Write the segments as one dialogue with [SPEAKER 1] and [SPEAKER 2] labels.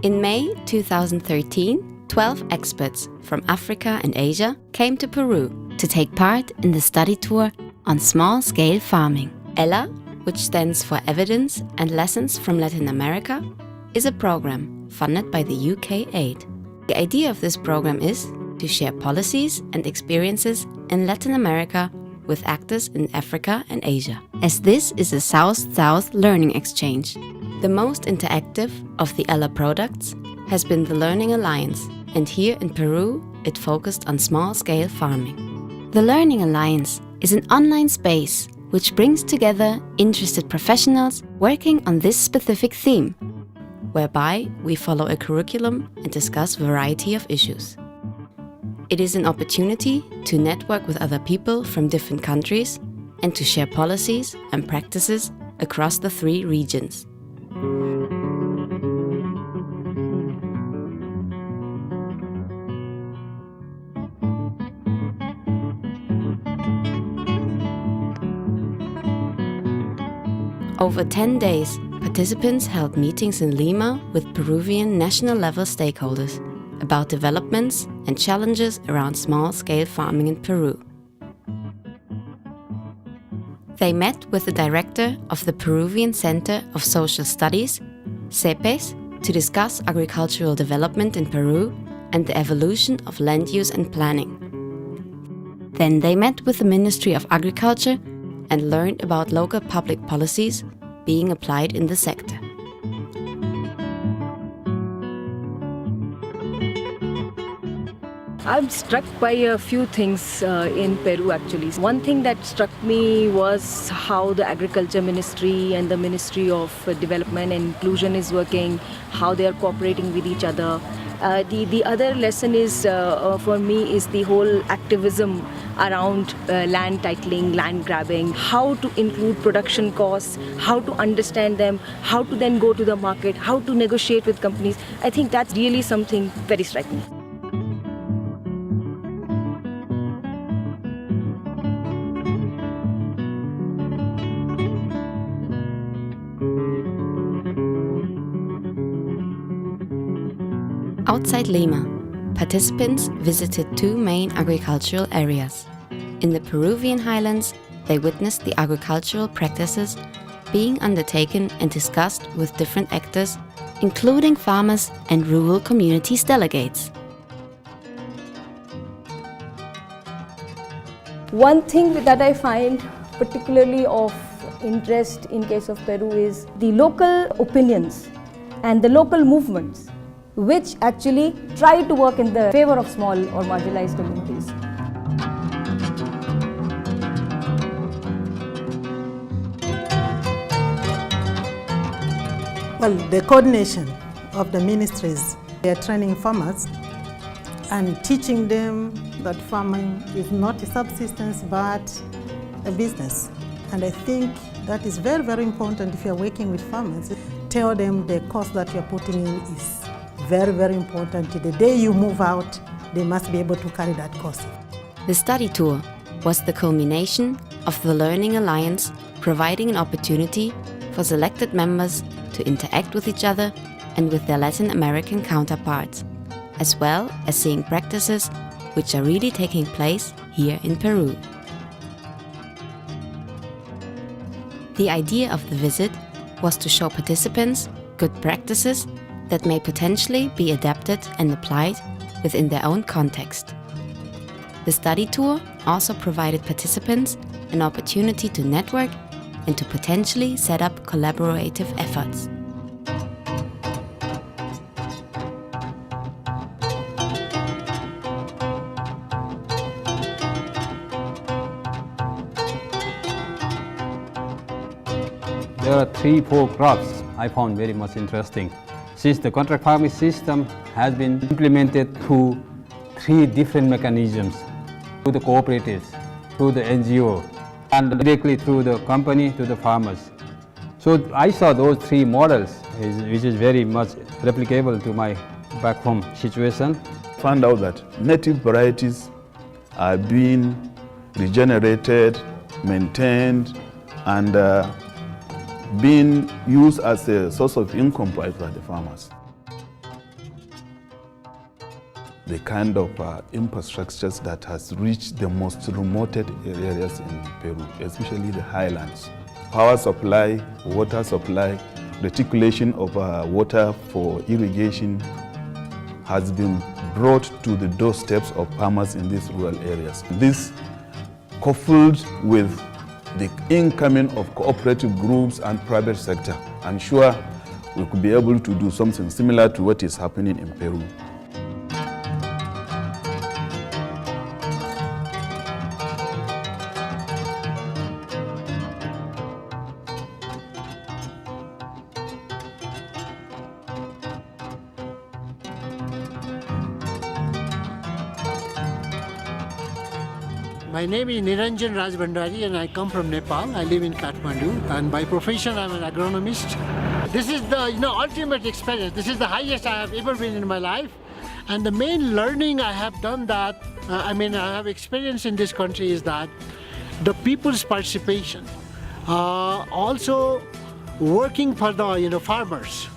[SPEAKER 1] In May 2013, 12 experts from Africa and Asia came to Peru to take part in the study tour on small-scale farming. ELLA, which stands for Evidence and Lessons from Latin America, is a program funded by the UK Aid. The idea of this program is to share policies and experiences in Latin America with actors in Africa and Asia, as this is a South-South learning exchange. The most interactive of the ELLA products has been the Learning Alliance, and here in Peru it focused on small-scale farming. The Learning Alliance is an online space which brings together interested professionals working on this specific theme, whereby we follow a curriculum and discuss a variety of issues. It is an opportunity to network with other people from different countries and to share policies and practices across the 3 regions. Over 10 days, participants held meetings in Lima with Peruvian national-level stakeholders about developments and challenges around small-scale farming in Peru. They met with the director of the Peruvian Center of Social Studies, CEPES, to discuss agricultural development in Peru and the evolution of land use and planning. Then they met with the Ministry of Agriculture and learned about local public policies being applied in the sector.
[SPEAKER 2] I'm struck by a few things in Peru actually. One thing that struck me was how the Agriculture Ministry and the Ministry of Development and Inclusion is working, how they are cooperating with each other. The other lesson is, for me, is the whole activism around land titling, land grabbing, how to include production costs, how to understand them, how to then go to the market, how to negotiate with companies. I think that's really something very striking.
[SPEAKER 1] Outside Lima, participants visited 2 main agricultural areas. In the Peruvian highlands, they witnessed the agricultural practices being undertaken and discussed with different actors, including farmers and rural communities delegates.
[SPEAKER 2] One thing that I find particularly of interest in case of Peru is the local opinions and the local movements which actually try to work in the favor of small or marginalized communities.
[SPEAKER 3] Well, the coordination of the ministries, they are training farmers and teaching them that farming is not a subsistence but a business. And I think that is very, very important if you are working with farmers. Tell them the cost that you are putting in is very, very important. The day you move out, they must be able to carry that cost.
[SPEAKER 1] The study tour was the culmination of the Learning Alliance, providing an opportunity for selected members to interact with each other and with their Latin American counterparts, as well as seeing practices which are really taking place here in Peru. The idea of the visit was to show participants good practices that may potentially be adapted and applied within their own context. The study tour also provided participants an opportunity to network and to potentially set up collaborative efforts.
[SPEAKER 4] There are 3-4 crops I found very much interesting. Since the contract farming system has been implemented through 3 different mechanisms, through the cooperatives, through the NGO, and directly through the company to the farmers. So I saw those 3 models, which is very much replicable to my back home situation.
[SPEAKER 5] Found out that native varieties are being regenerated, maintained, and being used as a source of income by the farmers. the kind of infrastructures that has reached the most remote areas in Peru, especially the highlands. Power supply, water supply, reticulation of water for irrigation has been brought to the doorsteps of farmers in these rural areas. This, coupled with the incoming of cooperative groups and private sector, I'm sure we could be able to do something similar to what is happening in Peru.
[SPEAKER 6] My name is Niranjan Rajbhandari and I come from Nepal. I live in Kathmandu and by profession I'm an agronomist. This is the ultimate experience. This is the highest I have ever been in my life. And the main learning I have done that, I have experience in this country is that the people's participation, also working for the farmers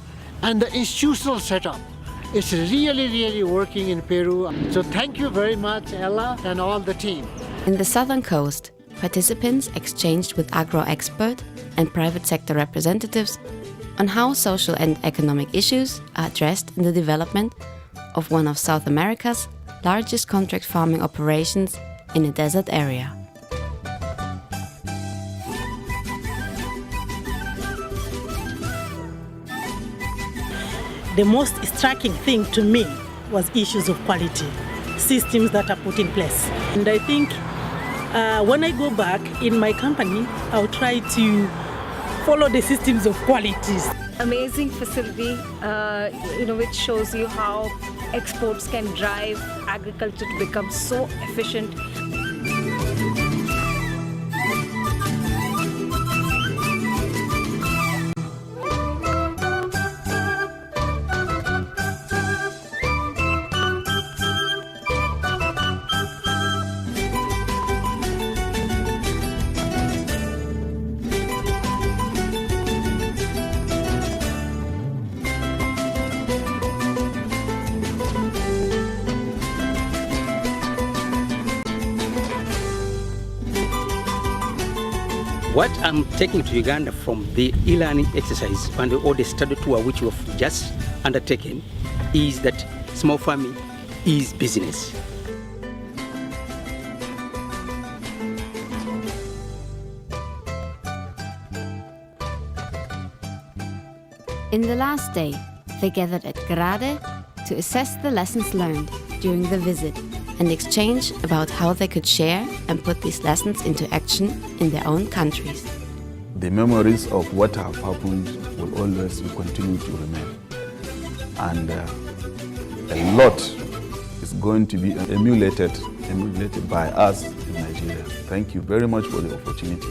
[SPEAKER 6] and the institutional setup. It's really working in Peru. So thank you very much, Ella and all the team.
[SPEAKER 1] In the southern coast, participants exchanged with agro-expert and private sector representatives on how social and economic issues are addressed in the development of one of South America's largest contract farming operations in a desert area.
[SPEAKER 7] The most striking thing to me was issues of quality, systems that are put in place. And I think when I go back in my company, I'll try to follow the systems of quality.
[SPEAKER 2] Amazing facility, which shows you how exports can drive agriculture to become so efficient.
[SPEAKER 8] What I'm taking to Uganda from the e-learning exercise and all the study tour which we've just undertaken is that small farming is business.
[SPEAKER 1] In the last day, they gathered at Grade to assess the lessons learned during the visit and exchange about how they could share and put these lessons into action in their own countries.
[SPEAKER 5] The memories of what have happened will always continue to remain. And a lot is going to be emulated by us in Nigeria. Thank you very much for the opportunity.